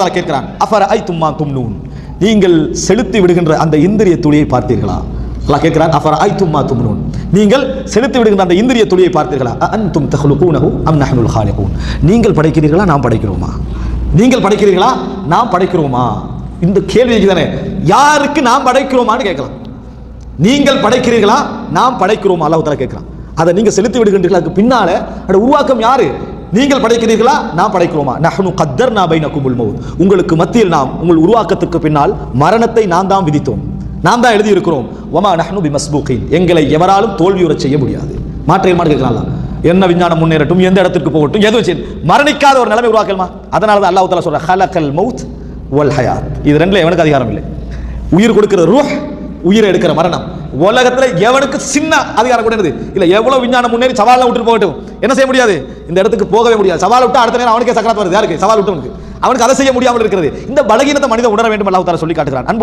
கேட்கிறான் அஃபரஐதும்மா தும்னூன், நீங்கள் செலுத்தி விடுகின்ற அந்த இந்திரிய துளியை பார்த்தீர்களா? அல்லாஹ் கேட்கிறான் அஃபரஐதும்மா தும்னூன், நீங்கள் செலுத்தி விடுகின்ற அந்த இந்திரிய துளியை பார்த்தீர்களா? அன்தும் தஹ்லுகூனஹு அம் நஹ்னுல் காலிகூன், நீங்கள் படைக்கிறீர்களா நாம் படைக்கிறோமா? நீங்கள் படைக்கிறீர்களா நாம் படைக்கிறோமா? இந்த கேள்விக்கு தானே யாருக்கு நாம் படைக்கிறோமான்னு கேட்கலாம். நீங்கள் படைக்கிறீர்களா நாம் படைக்கிறோமா அல்லாஹ் தஆலா கேட்கிறான். அதை நீங்க செலுத்தி விடுகின்றீர்களா? அதுக்கு பின்னால அந்த உருவாக்கம் யாரு? நீங்கள் படைக்கிறீர்களா நாம் படைக்கிறோமா? நஹ்னு கத்தர்னா பைனகுமுல் மௌத், உங்களுக்கு மத்தியில் நாம் உங்கள் உருவாக்கத்துக்கு பின்னால் மரணத்தை நாம் தான் விதித்தோம், நாம் தான் எழுதி இருக்கிறோம். வமா நஹ்னு பிமஸ்பூகின், எங்களை எவராலும் தோல்வியுறச் செய்ய முடியாது. மாற்று கேட்கலாம், என்ன விஞ்ஞானம் முன்னேறட்டும், எந்த இடத்துக்கு போகட்டும், எதுவும் செய்யும் மரணிக்காத ஒரு நிலைமை உருவாக்கலாமா? அதனால தான் அல்லாஹ் தஆலா சொல்ற ஹலகல் மௌத் வல் ஹயாத், இது ரெண்டுல எவனுக்கு அதிகாரம் இல்லை. உயிர் கொடுக்கிற ரூஹ், உயிரை எடுக்கிற மரணம். உலகத்துல எவனுக்கு சின்ன அதிகாரம் கூட இல்ல. எவ்வளவு விஞ்ஞானம் முன்னேறி சவாலை விட்டு போகட்டும், என்ன செய்ய முடியாது, இந்த இடத்துக்கு போகவே முடியாது. சவால் விட்டு அடுத்த நேரம் அவனுக்கே சக்கராத் வருது. யாருக்கு? சவால் விட்டு அவனுக்கு அதை செய்ய முடியாமல் இருக்கிறது. இந்த பலகீனத்தை மனிதன் உணர வேண்டும் அல்லாஹ் தஆலா சொல்லி காட்டுகிறான்.